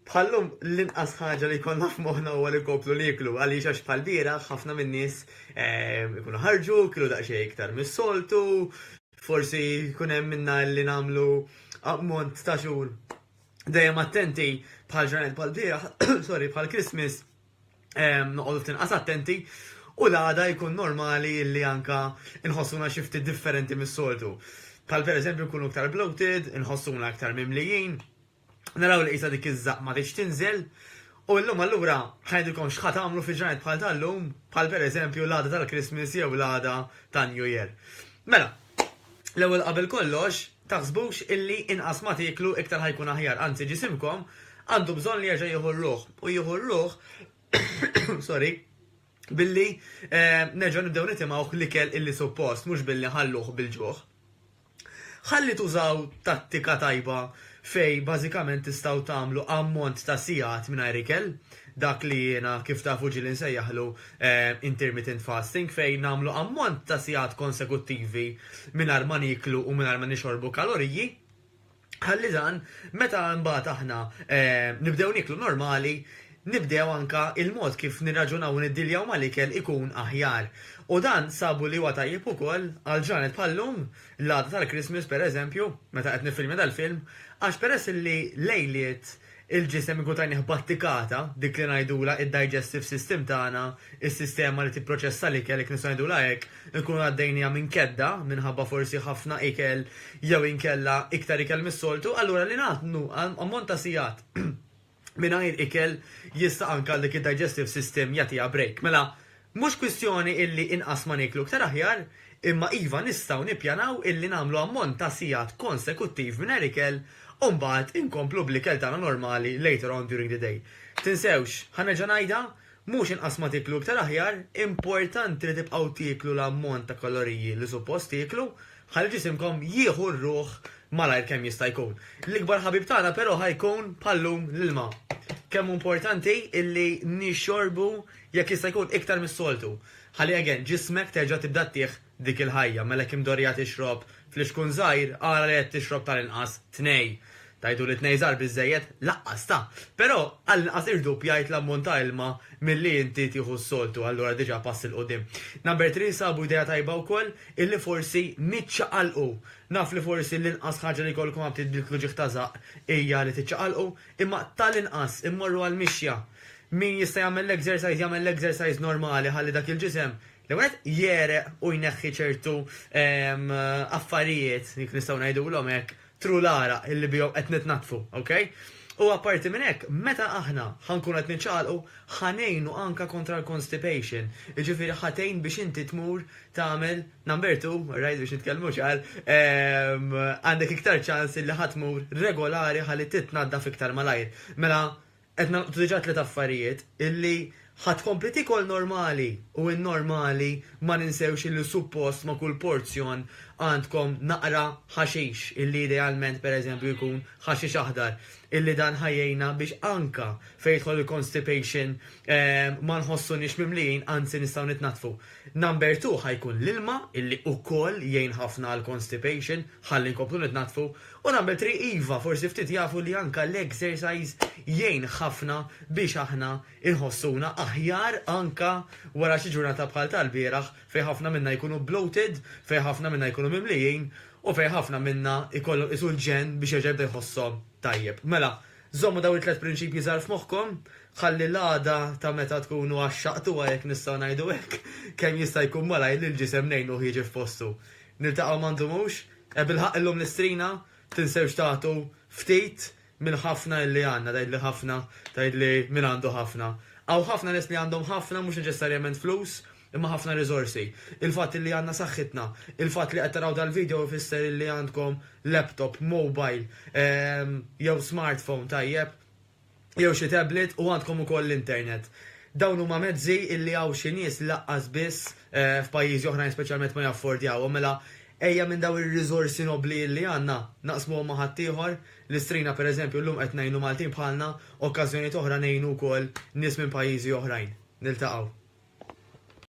Bħallum l-inqas ħaġa li konna f'moħna u li koplu li jiklu, għaliex għax bħal-bira ħafna minn nies ikunu ħarġu, kienu daqxej iktar mis-soltu, forsi kunem minna li namlu ammont ta' xhur dejjem attenti bħal ġranet bħal-bira, sorry, bħal-Christmas, noqogħdu tinqas attenti, u l-għada jkun normali li anka inħossuna xifti differenti mis-soltu. Bħal per eżempju kunu iktar bloated, inħossuna iktar mimlijin, naraw li jisa dik iż-żaq ma tix tinżel, u l-lum allura ħajdilkom x'ħat għamlu fi ġranet bħal tal-lum, bħal per eżempju l-għada tal-Christmas jew l-għada tal-New Year. Mela, l-ewwel qabel kollox, taħsbux illi inqas ma tiklu iktar ħajkun aħjar, anzi ġisimkom għandu bżonn li jerġa' jieħu r-ruħ, u jieħu r-ruħ, sorry, billi nerġgħu nibdew nitimgħu l-ikel illi suppost, mhux billi ħalluh bil-ġuħ. Ħalli tużaw tattika tajba fej bażikament tistgħu tagħmlu ammont ta' sigħat mingħajr ikel, dak li jiena kif tafu ġieli nsejjaħlu intermittent fasting fej nagħmlu ammont ta' sigħat konsekuttivi mingħajr ma niklu u mingħajr ma nixorbu kaloriji. Ħalli dan meta mbagħad aħna nibdew niklu normali, nibdew anka il-mod kif nirraġunaw u niddiljaw mal-ikel ikun aħjar. U dan sabu li huwa tajjeb ukoll għal ġranet bħallum l-għada tal-Christmas per eżempju, meta qed nifilmi dal-film, għax peress li lejliet il-ġisem ikun tajnih battikata, dik li ngħidula id-digestive system tagħna, is-sistema li tipproċessa l-ikel jekk nistgħu ngħidula hekk, nkunu għaddejnija minn kedda minħabba forsi ħafna ikel jew inkella iktar ikel mis-soltu, allura li nagħtnu ammont ta' sigħat mingħajr ikel jista' anke dik id-digestive system jagħtiha break. Mela, mhux kwistjoni illi inqas ma niklu iktar aħjar, imma iva nistgħu nippjanaw illi nagħmlu ammont ta' sigħat konsekuttiv mingħajr ikel u mbagħad inkomplu bl-ikel tagħna normali later on during the day. Tinsewx, ħanerġa' ngħidha, mhux inqas ma tiklu iktar aħjar, importanti li tibqgħu tiklu l-ammont ta' kaloriji li suppost tiklu, ħalli ġisimkom jieħu r-ruħ malajr kemm jista' jkun. L-ikbar ħabib tagħna però ħajkun bħallum l-ilma. Kemm importanti illi nixxorbu jekk jista' jkun iktar mis-soltu. Ħalli again ġismek terġa' tibda tieħ dik il-ħajja mela kemm dorja tixrob fl tkun żgħir ara li qed tixrob tal-inqas tnej. Tajdu li tnej żgħar biżejjed laqqas ta'. Però għall-inqas irdupjajt l-ammont ta' ilma milli inti tieħu s-soltu, allura diġà pass il qudiem. Number 3 sabu idea tajba wkoll illi forsi niċċaqalqu. Naf li forsi l-inqas ħaġa li jkollkom għam tidbitlu ġieħ ta' żaq hija li tiċċaqalqu, imma tal-inqas immorru għall-mixja. Min jista' jagħmel l-exercise normali ħalli dak il-ġisem li wieħed jereq u jneħħi ċertu affarijiet jekk nistgħu ngħidulhom hekk trulara illi bihom qed nitnatfu, okay? U apparti minn hekk, meta aħna ħankun qed niċċaqalqu ħanejnu anka kontra l-constipation. Jiġifieri ħatejn biex inti tmur tagħmel number 2, rajt biex nitkellmu ċar, għandek iktar ċans illi ħatmur regolari ħalli titnaddaf iktar malajr. Mela qed nagħtu diġà tliet affarijiet illi ħatkompli tikol normali u n-normali ma ninsewx illi suppost ma kull porzjon għandkom naqra ħaxix illi idealment per eżempju jkun ħaxix aħdar illi dan ħajjejna biex anka fejtħol il-constipation ma nħossu nix mimlijin anzi nistaw nitnatfu. Number 2 ħajkun l-ilma illi u koll jgħin ħafna għal-constipation ħalli nkomplu nitnatfu. U number 3 iva forsi ftit jafu li anka l-exercise jgħin ħafna biex aħna inħossuna aħjar anka wara xi ġurnata bħal tal-bieraħ fej ħafna minna jkunu bloated, fej ħafna minna jkunu mimlijin u fej ħafna minna jkollu isu l-ġen biex jerġa' jħossom tajjeb. Mela, żommu daw it-tlet prinċipji żgħar f'moħħkom, ħalli l-għada ta' meta tkunu għaxxaqtuha jekk nistgħu ngħidu hekk kemm jista' jkun malajr li l-ġisem ngħinu jiġi f'postu. Niltaqgħu m'għandhomux, bil-ħaq illum l-istrina tinsewx tagħtu ftit minn ħafna illi għandna, tgħidli ħafna, tgħidli min għandu ħafna. Aw ħafna nies li għandhom ħafna mhux neċessarjament flus, imma ħafna riżorsi. Il-fatt li għandna saħħitna, il-fatt li qed taraw dal-video ifisser li għandkom laptop, mobile, jew smartphone tajjeb, jew xi tablet u għandkom ukoll l-internet. Dawn huma mezzi illi hawn xi nies laqqas biss f'pajjiżi oħrajn speċjalment ma jaffordjawhom mela ejja minn daw ir-riżorsi nobli li għandna naqsmuhom ma' ħaddieħor l-istrina pereżempju llum qed ngħinu Maltin bħalna okkażjonijiet oħra ngħinu wkoll nies minn pajjiżi oħrajn. Niltaqgħu.